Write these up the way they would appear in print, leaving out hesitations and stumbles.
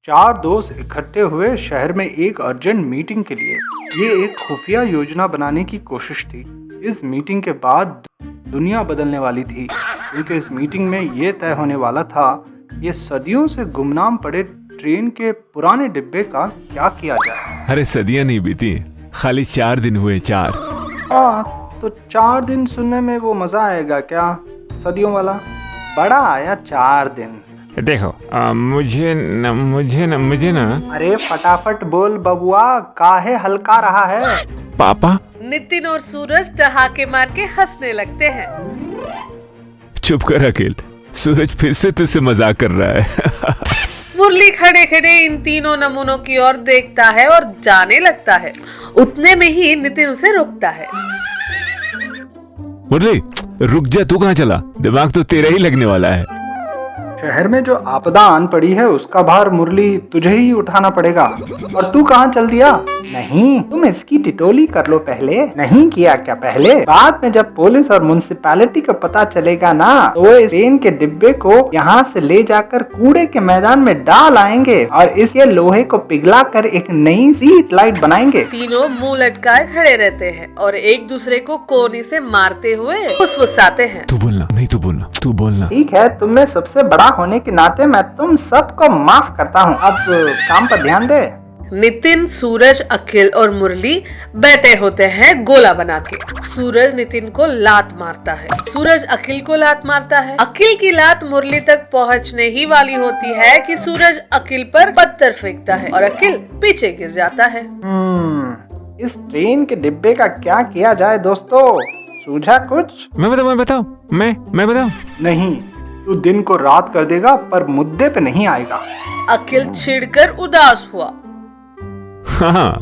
चार दोस्त इकट्ठे हुए शहर में एक अर्जेंट मीटिंग के लिए। ये एक खुफिया योजना बनाने की कोशिश थी। इस मीटिंग के बाद दुनिया बदलने वाली थी, क्योंकि इस मीटिंग में ये तय होने वाला था ये सदियों से गुमनाम पड़े ट्रेन के पुराने डिब्बे का क्या किया जाए। अरे सदियां नहीं बीती, खाली 4 दिन हुए। 4 तो 4 दिन सुनने में वो मजा आएगा क्या सदियों वाला? बड़ा आया 4 दिन। देखो मुझे ना अरे फटाफट बोल बबुआ, काहे हल्का रहा है? पापा। नितिन और सूरज ठहाके मार के हंसने लगते हैं। चुप कर अखिल, सूरज फिर से तुझसे मजाक कर रहा है। मुरली खड़े खड़े इन तीनों नमूनों की ओर देखता है और जाने लगता है। उतने में ही नितिन उसे रोकता है। मुरली रुक जा, तू कहाँ चला? दिमाग तो तेरा ही लगने वाला है। शहर में जो आपदा आन पड़ी है उसका भार मुरली तुझे ही उठाना पड़ेगा। और तू कहाँ चल दिया? नहीं, तुम इसकी टिटोली कर लो पहले। नहीं किया क्या पहले? बाद में जब पुलिस और म्युनिसिपैलिटी को पता चलेगा ना, तो वो इस ट्रेन के डिब्बे को यहाँ से ले जाकर कूड़े के मैदान में डाल आएंगे और इसके लोहे को पिघला कर एक नई स्ट्रीट लाइट बनाएंगे। तीनों मुंह लटकाए खड़े रहते हैं और एक दूसरे को कोनी से मारते हुए फुसफुसाते हैं। तू बोलना, नहीं तू बोलना, तू बोलना। ठीक है, तुम में सबसे बड़ा होने के नाते मैं तुम सबको माफ करता हूँ। अब काम पर ध्यान दे। नितिन, सूरज, अखिल और मुरली बैठे होते हैं गोला बना के। सूरज नितिन को लात मारता है, सूरज अखिल को लात मारता है। अखिल की लात मुरली तक पहुंचने ही वाली होती है कि सूरज अखिल पर पत्थर फेंकता है और अखिल पीछे गिर जाता है। इस ट्रेन के डिब्बे का क्या किया जाए दोस्तों? सूझा कुछ? मैं बताऊं? मैं बताऊं? नहीं, तू दिन को रात कर देगा पर मुद्दे पे नहीं आएगा। अखिल छिड़कर उदास हुआ। हाँ,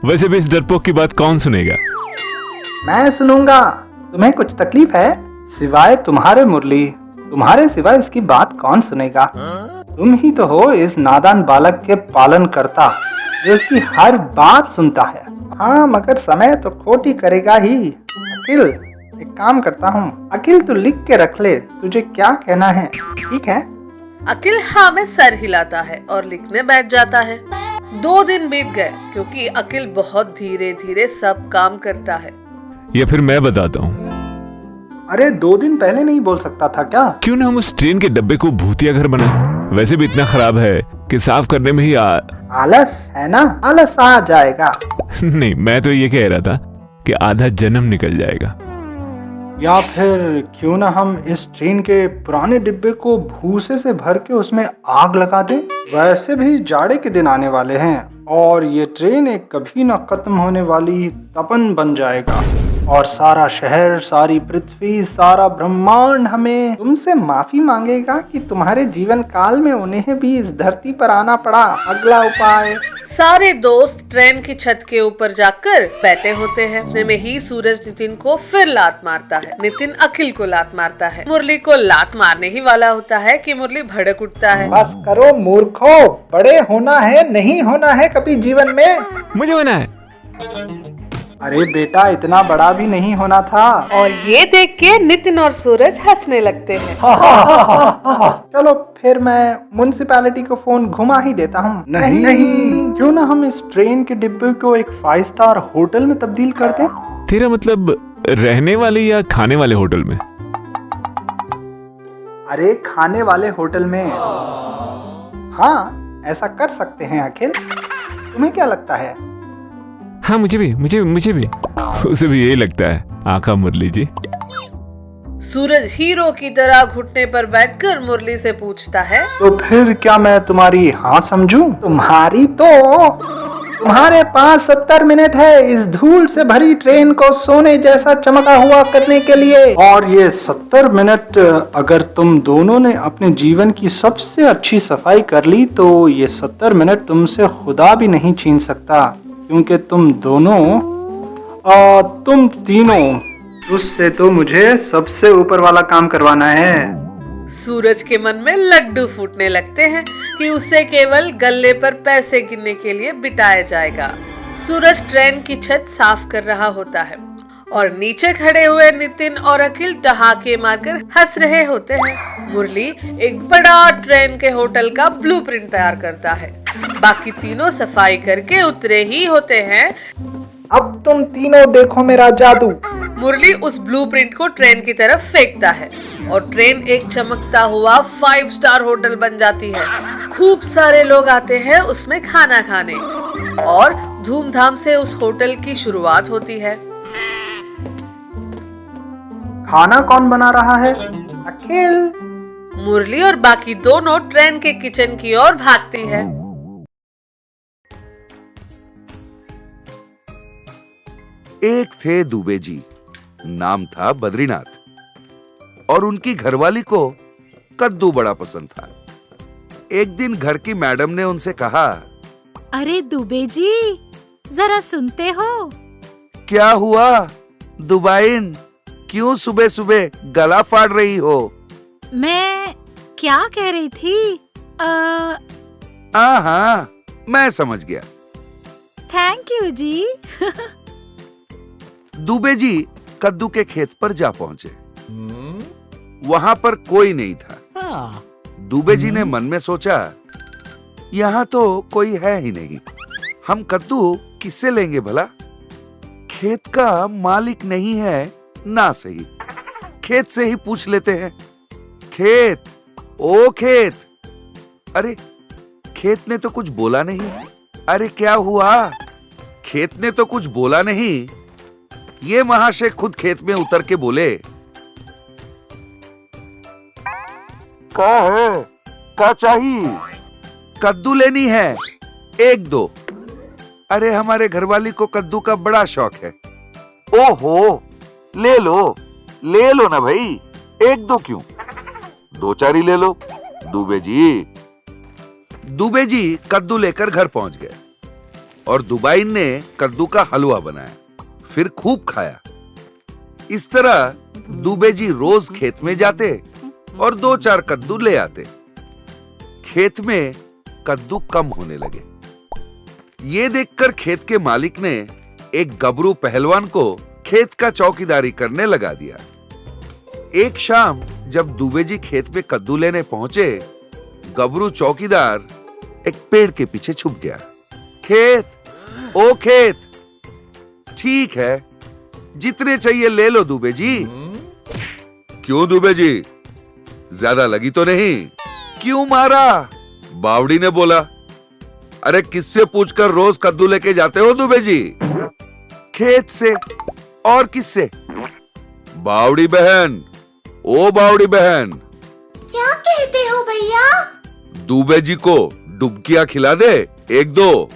वैसे भी इस डरपोक की बात कौन सुनेगा? मैं सुनूंगा। तुम्हें कुछ तकलीफ है? सिवाय तुम्हारे मुरली, तुम्हारे सिवाय इसकी बात कौन सुनेगा? तुम ही तो हो इस नादान बालक के पालन करता, जो इसकी हर बात सुनता है। हाँ, मगर समय तो खोटी करेगा ही। अखिल, एक काम करता हूँ। अखिल तू लिख के रख ले तुझे क्या कहना है, ठीक है? अखिल हाँ में सर हिलाता है और लिखने बैठ जाता है। 2 दिन बीत गए, क्योंकि अखिल बहुत धीरे धीरे सब काम करता है। या फिर मैं बताता हूँ। अरे 2 दिन पहले नहीं बोल सकता था क्या? क्यों ना हम उस ट्रेन के डब्बे को भूतिया घर बनाए? वैसे भी इतना खराब है कि साफ करने में ही आलस है ना, आलस आ जाएगा। नहीं, मैं तो ये कह रहा था कि आधा जन्म निकल जाएगा। या फिर क्यों ना हम इस ट्रेन के पुराने डिब्बे को भूसे से भर के उसमें आग लगा दें? वैसे भी जाड़े के दिन आने वाले हैं और ये ट्रेन एक कभी ना खत्म होने वाली तपन बन जाएगा और सारा शहर, सारी पृथ्वी, सारा ब्रह्मांड हमें तुमसे माफी मांगेगा कि तुम्हारे जीवन काल में उन्हें भी इस धरती पर आना पड़ा। अगला उपाय। सारे दोस्त ट्रेन की छत के ऊपर जाकर बैठे होते हैं। इतने में ही सूरज नितिन को फिर लात मारता है। नितिन अखिल को लात मारता है। मुरली को लात मारने ही वाला होता है कि मुरली भड़क उठता है। बस करो मूर्खों, बड़े होना है, नहीं होना है कभी जीवन में। मुझे होना है। अरे बेटा, इतना बड़ा भी नहीं होना था। और ये देख के नितिन और सूरज हंसने लगते हैं। चलो फिर मैं म्युनिसिपैलिटी को फोन घुमा ही देता हूँ। नहीं, क्यों ना हम इस ट्रेन के डिब्बे को एक 5 स्टार होटल में तब्दील कर दें? तेरा मतलब रहने वाले या खाने वाले होटल में? अरे खाने वाले होटल में। हाँ, ऐसा कर सकते हैं अखिल, तुम्हें क्या लगता है? हाँ, मुझे भी उसे भी यही लगता है आका मुरली जी। सूरज हीरो की तरह घुटने पर बैठकर मुरली से पूछता है, तो फिर क्या मैं तुम्हारी हाँ समझूं? तुम्हारी तो तुम्हारे पास 70 मिनट है इस धूल से भरी ट्रेन को सोने जैसा चमका हुआ करने के लिए। और ये 70 मिनट अगर तुम दोनों ने अपने जीवन की सबसे अच्छी सफाई कर ली, तो ये 70 मिनट तुमसे खुदा भी नहीं छीन सकता, क्योंकि तुम दोनों तुम तीनों, उससे तो मुझे सबसे ऊपर वाला काम करवाना है। सूरज के मन में लड्डू फूटने लगते हैं कि उसे केवल गल्ले पर पैसे गिनने के लिए बिठाया जाएगा। सूरज ट्रेन की छत साफ कर रहा होता है और नीचे खड़े हुए नितिन और अखिल ठहाके मारकर हंस रहे होते हैं। मुरली एक बड़ा ट्रेन के होटल का ब्लूप्रिंट तैयार करता है। बाकी तीनों सफाई करके उतरे ही होते हैं। अब तुम तीनों देखो मेरा जादू। मुरली उस ब्लूप्रिंट को ट्रेन की तरफ फेंकता है और ट्रेन एक चमकता हुआ 5 स्टार होटल बन जाती है। खूब सारे लोग आते हैं उसमें खाना खाने और धूमधाम से उस होटल की शुरुआत होती है। खाना कौन बना रहा है? अखिल। मुरली और बाकी दोनों ट्रेन के किचन की ओर भागती है। एक थे दुबे जी, नाम था बद्रीनाथ और उनकी घरवाली को कद्दू बड़ा पसंद था। एक दिन घर की मैडम ने उनसे कहा, अरे दुबे जी, जरा सुनते हो? क्या हुआ दुबाइन, क्यों सुबह सुबह गला फाड़ रही हो? मैं क्या कह रही थी? हाँ, मैं समझ गया। थैंक यू जी। दुबे जी कद्दू के खेत पर जा पहुंचे। वहां पर कोई नहीं था। दुबे जी ने मन में सोचा, यहाँ तो कोई है ही नहीं, हम कद्दू किससे लेंगे भला? खेत का मालिक नहीं है ना सही, खेत से ही पूछ लेते हैं। खेत, ओ खेत। अरे खेत ने तो कुछ बोला नहीं। अरे क्या हुआ? खेत ने तो कुछ बोला नहीं। ये महाशय खुद खेत में उतर के बोले, क्या है, क्या चाहिए? कद्दू लेनी है, 1-2। अरे हमारे घरवाली को कद्दू का बड़ा शौक है। ओहो, ले लो ना भाई, 1-2 क्यों, 2-4 ही ले लो। दुबे जी कद्दू लेकर घर पहुंच गए और दुबाइन ने कद्दू का हलवा बनाया, फिर खूब खाया। इस तरह दुबे जी रोज खेत में जाते और 2-4 कद्दू ले आते। खेत में कद्दू कम होने लगे। ये देखकर खेत के मालिक ने एक गबरू पहलवान को खेत का चौकीदारी करने लगा दिया। एक शाम जब दुबे जी खेत में कद्दू लेने पहुंचे, गबरू चौकीदार एक पेड़ के पीछे छुप गया। खेत, ओ खेत, ठीक है, जितने चाहिए ले लो दुबे जी। क्यों दुबे जी, ज्यादा लगी तो नहीं? क्यों मारा? बावड़ी ने बोला। अरे किससे पूछकर रोज कद्दू लेके जाते हो दुबे जी? खेत से। और किससे? बावड़ी बहन, ओ बावड़ी बहन। क्या कहते हो भैया? दुबे जी को डुबकियां खिला दे, 1-2।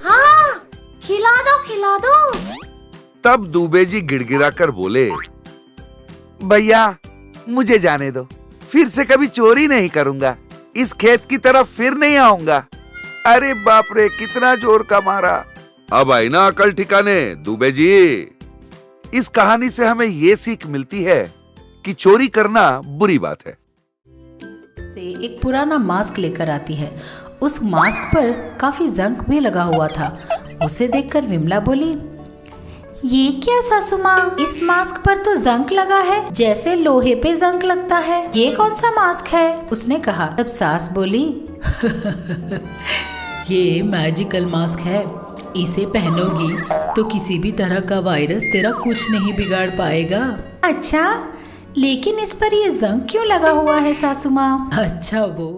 हाँ, खिला दो। तब दुबे जी गिड़गिड़ा कर बोले, भैया मुझे जाने दो, फिर से कभी चोरी नहीं करूंगा, इस खेत की तरफ फिर नहीं आऊंगा। अरे बाप रे, कितना जोर का मारा। अब आई ना अकल ठिकाने दुबे जी। इस कहानी से हमें ये सीख मिलती है कि चोरी करना बुरी बात है। से एक पुराना मास्क लेकर आती है। उस मास्क पर काफी जंग भी लगा हुआ था। उसे देखकर विमला बोली, ये क्या सासू माँ, इस मास्क पर तो जंग लगा है, जैसे लोहे पे जंग लगता है। ये कौन सा मास्क है? उसने कहा। तब सास बोली, ये मैजिकल मास्क है, इसे पहनोगी तो किसी भी तरह का वायरस तेरा कुछ नहीं बिगाड़ पाएगा। अच्छा, लेकिन इस पर ये जंग क्यों लगा हुआ है सासू माँ? अच्छा वो